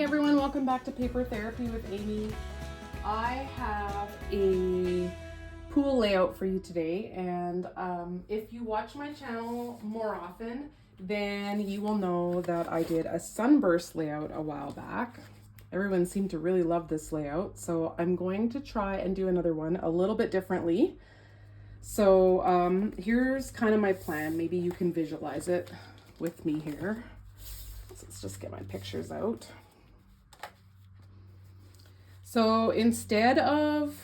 everyone, welcome back to Paper Therapy with Amy. I have a pool layout for you today, and if you watch my channel more often, then you will know that I did a Sunburst layout a while back. Everyone seemed to really love this layout, so I'm going to try and do another one a little bit differently. So here's kind of my plan. Maybe you can visualize it with me here. So let's just get my pictures out. So instead of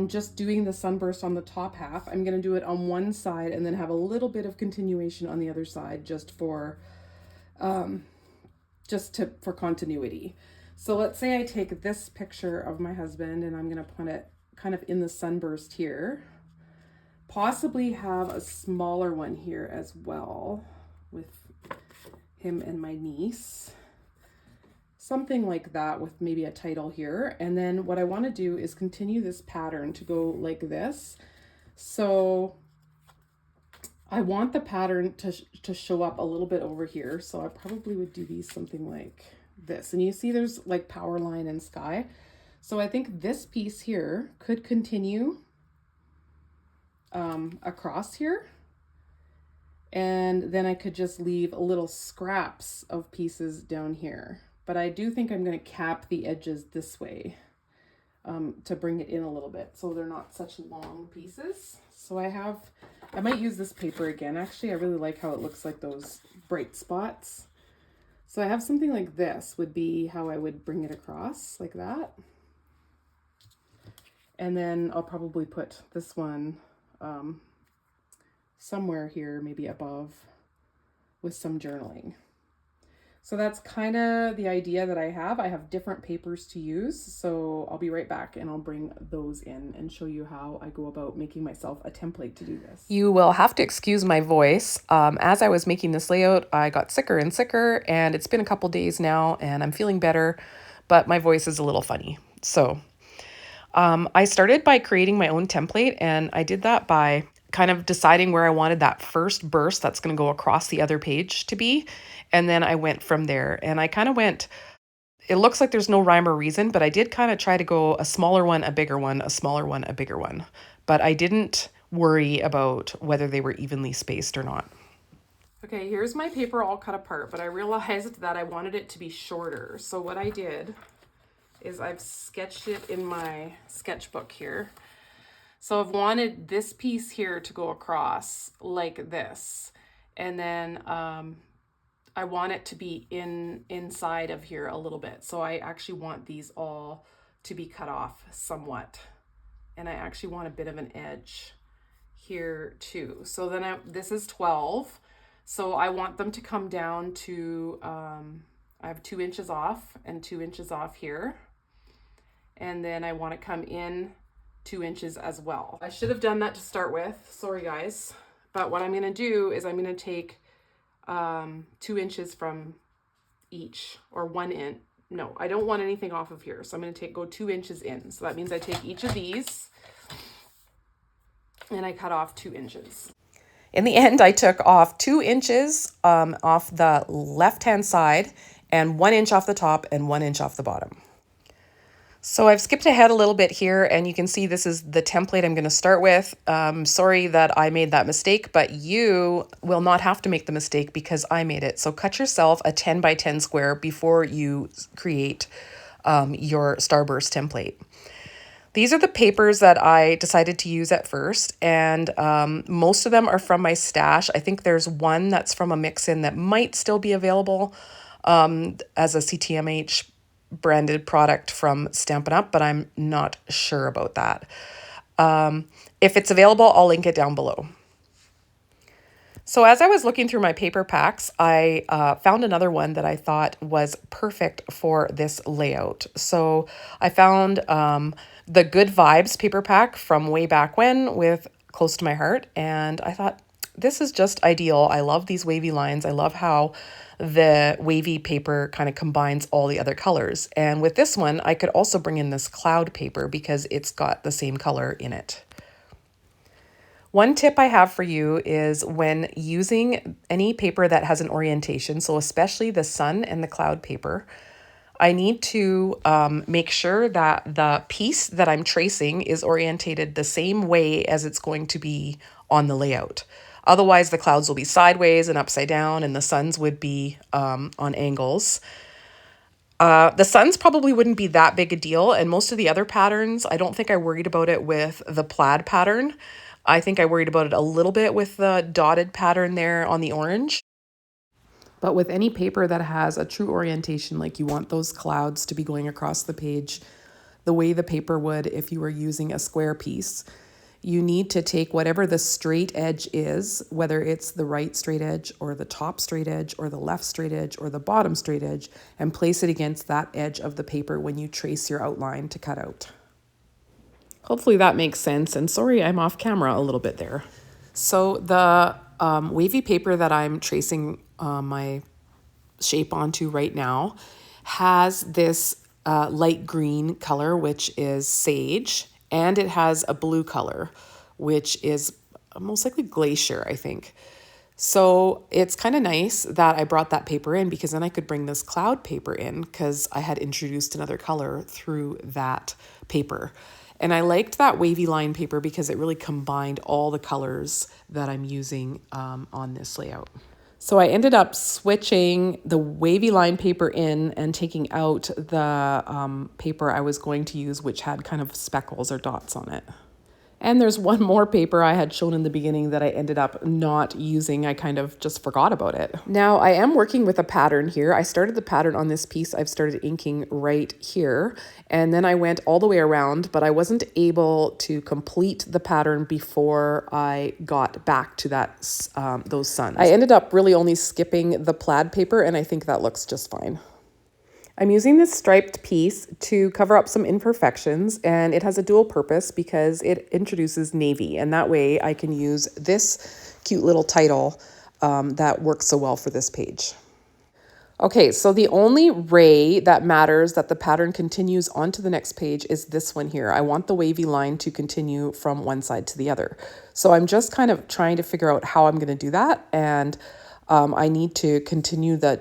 just doing the sunburst on the top half, I'm going to do it on one side and then have a little bit of continuation on the other side just for continuity. So let's say I take this picture of my husband and I'm going to put it kind of in the sunburst here. Possibly have a smaller one here as well with him and my niece. Something like that with maybe a title here. And then what I want to do is continue this pattern to go like this. So I want the pattern to show up a little bit over here. So I probably would do these something like this. And you see there's like power line and sky. So I think this piece here could continue across here. And then I could just leave little scraps of pieces down here. But I do think I'm going to cap the edges this way to bring it in a little bit so they're not such long pieces. So I might use this paper again. Actually, I really like how it looks like those bright spots. So I have something like this would be how I would bring it across like that. And then I'll probably put this one somewhere here, maybe above with some journaling. So that's kind of the idea that I have. I have different papers to use, so I'll be right back and I'll bring those in and show you how I go about making myself a template to do this. You will have to excuse my voice. As I was making this layout, I got sicker and sicker, and it's been a couple days now and I'm feeling better, but my voice is a little funny. So I started by creating my own template, and I did that by kind of deciding where I wanted that first burst that's going to go across the other page to be. And then I went from there, and I kind of went, it looks like there's no rhyme or reason, but I did kind of try to go a smaller one, a bigger one, a smaller one, a bigger one. But I didn't worry about whether they were evenly spaced or not. Okay, here's my paper all cut apart, but I realized that I wanted it to be shorter. So what I did is I've sketched it in my sketchbook here. So I've wanted this piece here to go across like this. And then I want it to be inside of here a little bit. So I actually want these all to be cut off somewhat. And I actually want a bit of an edge here too. So then this is 12. So I want them to come down to, I have 2 inches off and 2 inches off here. And then I want to come in 2 inches as well. I should have done that to start with. Sorry guys. But what I'm going to do is I'm going to take 2 inches from each, or 1 inch. No, I don't want anything off of here. So I'm going to go 2 inches in. So that means I take each of these and I cut off 2 inches. In the end, I took off 2 inches off the left-hand side and 1 inch off the top and 1 inch off the bottom. So I've skipped ahead a little bit here, and you can see this is the template I'm going to start with. Sorry that I made that mistake, but you will not have to make the mistake because I made it. So cut yourself a 10 by 10 square before you create your Starburst template. These are the papers that I decided to use at first, and most of them are from my stash. I think there's one that's from a mix-in that might still be available as a CTMH branded product from Stampin Up, but I'm not sure about that. If it's available, I'll link it down below. So as I was looking through my paper packs, I found another one that I thought was perfect for this layout. So I found the Good Vibes paper pack from way back when with Close to My Heart, and I thought this is just ideal. I love these wavy lines. I love how the wavy paper kind of combines all the other colors. And with this one, I could also bring in this cloud paper because it's got the same color in it. One tip I have for you is when using any paper that has an orientation, so especially the sun and the cloud paper, I need to make sure that the piece that I'm tracing is orientated the same way as it's going to be on the layout. Otherwise, the clouds will be sideways and upside down, and the suns would be on angles. The suns probably wouldn't be that big a deal, and most of the other patterns, I don't think I worried about it with the plaid pattern. I think I worried about it a little bit with the dotted pattern there on the orange. But with any paper that has a true orientation, like you want those clouds to be going across the page the way the paper would if you were using a square piece, you need to take whatever the straight edge is, whether it's the right straight edge or the top straight edge or the left straight edge or the bottom straight edge, and place it against that edge of the paper when you trace your outline to cut out. Hopefully that makes sense, and sorry I'm off camera a little bit there. So the wavy paper that I'm tracing my shape onto right now has this light green color, which is sage, and it has a blue color, which is most likely glacier, I think. So it's kind of nice that I brought that paper in, because then I could bring this cloud paper in, because I had introduced another color through that paper. And I liked that wavy line paper because it really combined all the colors that I'm using on this layout. So I ended up switching the wavy line paper in and taking out the paper I was going to use, which had kind of speckles or dots on it. And there's one more paper I had shown in the beginning that I ended up not using. I kind of just forgot about it. Now I am working with a pattern here. I started the pattern on this piece. I've started inking right here, and then I went all the way around, but I wasn't able to complete the pattern before I got back to that those suns. I ended up really only skipping the plaid paper, and I think that looks just fine. I'm using this striped piece to cover up some imperfections, and it has a dual purpose because it introduces navy, and that way I can use this cute little title that works so well for this page. Okay, so the only ray that matters that the pattern continues onto the next page is this one here. I want the wavy line to continue from one side to the other. So I'm just kind of trying to figure out how I'm going to do that, and I need to continue the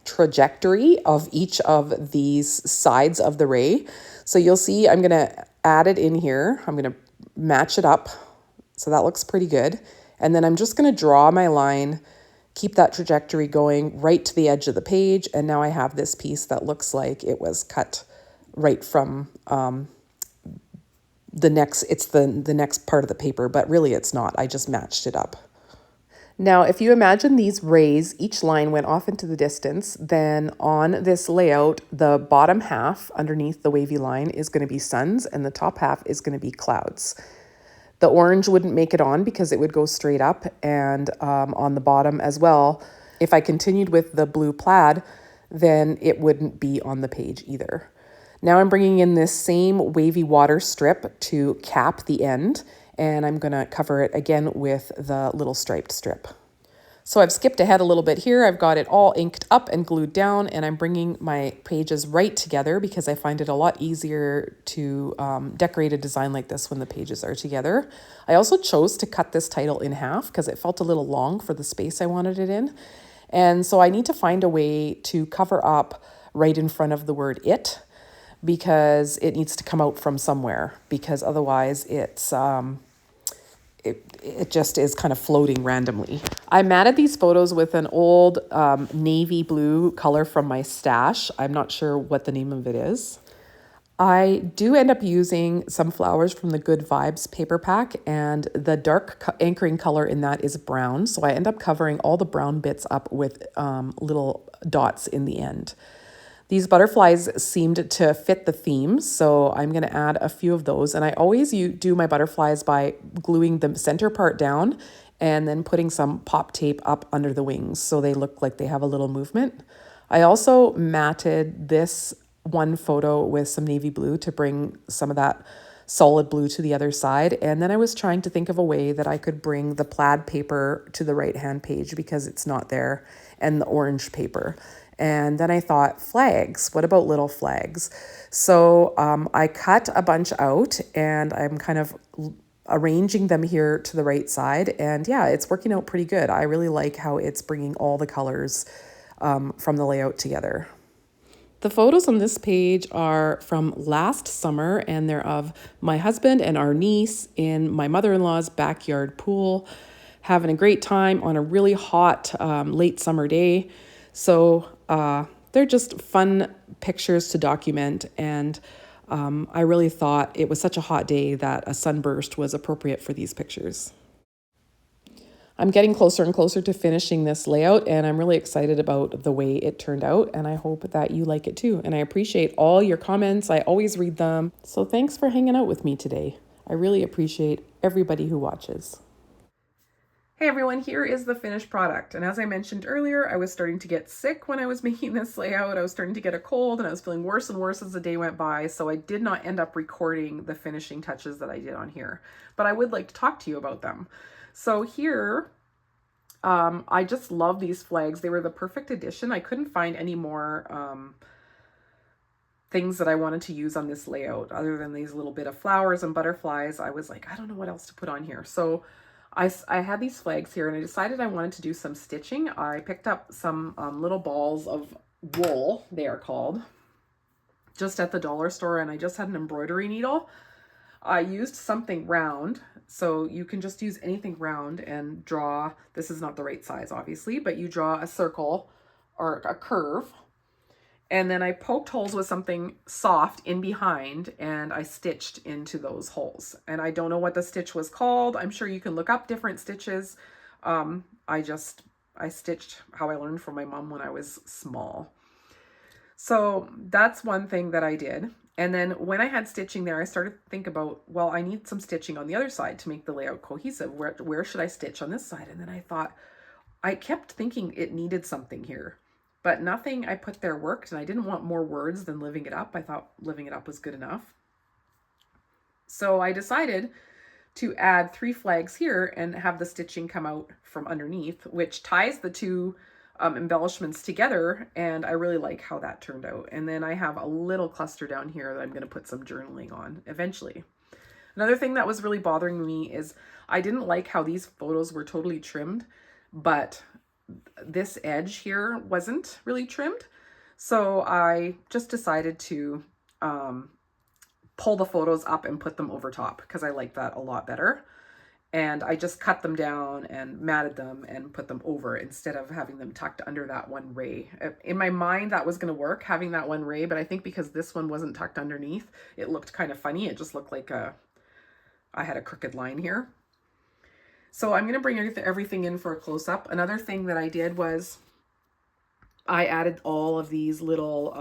trajectory of each of these sides of the ray. So you'll see I'm going to add it in here. I'm going to match it up. So that looks pretty good. And then I'm just going to draw my line, keep that trajectory going right to the edge of the page. And now I have this piece that looks like it was cut right from the next part of the paper, but really it's not. I just matched it up. Now, if you imagine these rays, each line went off into the distance, then on this layout, the bottom half underneath the wavy line is going to be suns, and the top half is going to be clouds. The orange wouldn't make it on because it would go straight up, and on the bottom as well, if I continued with the blue plaid, then it wouldn't be on the page either. Now I'm bringing in this same wavy water strip to cap the end, and I'm going to cover it again with the little striped strip. So I've skipped ahead a little bit here. I've got it all inked up and glued down, and I'm bringing my pages right together because I find it a lot easier to decorate a design like this when the pages are together. I also chose to cut this title in half because it felt a little long for the space I wanted it in. And so I need to find a way to cover up right in front of the word it, because it needs to come out from somewhere, because otherwise it just is kind of floating randomly. I matted these photos with an old navy blue color from my stash. I'm not sure what the name of it is. I do end up using some flowers from the Good Vibes paper pack, and the dark anchoring color in that is brown. So I end up covering all the brown bits up with little dots in the end. These butterflies seemed to fit the theme, so I'm going to add a few of those. And I always do my butterflies by gluing the center part down and then putting some pop tape up under the wings so they look like they have a little movement. I also matted this one photo with some navy blue to bring some of that solid blue to the other side. And then I was trying to think of a way that I could bring the plaid paper to the right-hand page because it's not there, and the orange paper. And then I thought, flags, what about little flags? So I cut a bunch out, and I'm kind of arranging them here to the right side. And yeah, it's working out pretty good. I really like how it's bringing all the colors from the layout together. The photos on this page are from last summer, and they're of my husband and our niece in my mother-in-law's backyard pool, having a great time on a really hot late summer day. So they're just fun pictures to document, and I really thought it was such a hot day that a sunburst was appropriate for these pictures. I'm getting closer and closer to finishing this layout, and I'm really excited about the way it turned out, and I hope that you like it too. And I appreciate all your comments. I always read them. So thanks for hanging out with me today. I really appreciate everybody who watches. Hey everyone, here is the finished product. And as I mentioned earlier, I was starting to get sick when I was making this layout. I was starting to get a cold and I was feeling worse and worse as the day went by. So I did not end up recording the finishing touches that I did on here, but I would like to talk to you about them. So here, I just love these flags. They were the perfect addition. I couldn't find any more things that I wanted to use on this layout other than these little bit of flowers and butterflies. I was like, I don't know what else to put on here. So I had these flags here and I decided I wanted to do some stitching. I picked up some little balls of wool, they are called, just at the dollar store, and I just had an embroidery needle. I used something round, so you can just use anything round and draw. This is not the right size, obviously, but you draw a circle or a curve. And then I poked holes with something soft in behind and I stitched into those holes. And I don't know what the stitch was called. I'm sure you can look up different stitches. I stitched how I learned from my mom when I was small. So that's one thing that I did. And then when I had stitching there, I started to think about, well, I need some stitching on the other side to make the layout cohesive. Where should I stitch on this side? And then I thought, I kept thinking it needed something here, but nothing I put there worked. And I didn't want more words than living it up. I thought living it up was good enough. So I decided to add 3 flags here and have the stitching come out from underneath, which ties the two embellishments together, and I really like how that turned out. And then I have a little cluster down here that I'm going to put some journaling on eventually. Another thing that was really bothering me is I didn't like how these photos were totally trimmed, but this edge here wasn't really trimmed. So I just decided to pull the photos up and put them over top because I like that a lot better. And I just cut them down and matted them and put them over instead of having them tucked under that one ray. In my mind, that was going to work, having that one ray, but I think because this one wasn't tucked underneath, it looked kind of funny. It just looked like I had a crooked line here. So I'm going to bring everything in for a close-up. Another thing that I did was I added all of these little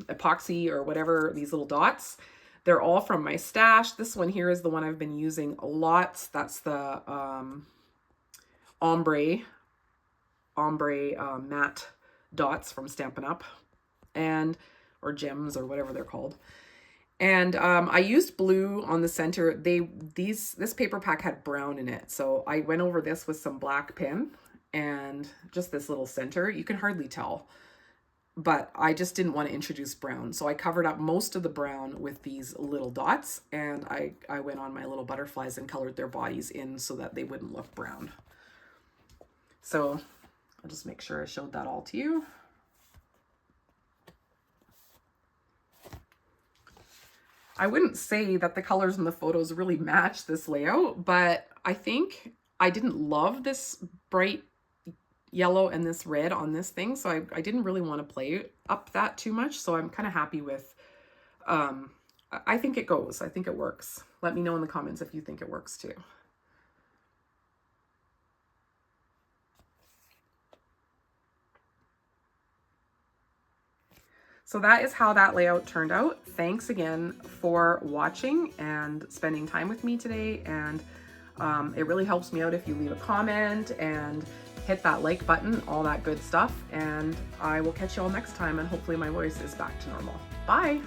epoxy or whatever, these little dots. They're all from my stash. This one here is the one I've been using a lot. That's the ombre matte dots from Stampin' Up, or gems or whatever they're called. And I used blue on the center. This paper pack had brown in it, so I went over this with some black pen and just this little center. You can hardly tell, but I just didn't want to introduce brown. So I covered up most of the brown with these little dots, and I went on my little butterflies and colored their bodies in so that they wouldn't look brown. So I'll just make sure I showed that all to you. I wouldn't say that the colors in the photos really match this layout, but I think I didn't love this bright yellow and this red on this thing, so I didn't really want to play up that too much. So I'm kind of happy with, I think it goes. I think it works. Let me know in the comments if you think it works too. So that is how that layout turned out. Thanks again for watching and spending time with me today. And it really helps me out if you leave a comment and hit that like button, all that good stuff. And I will catch you all next time, and hopefully my voice is back to normal. Bye.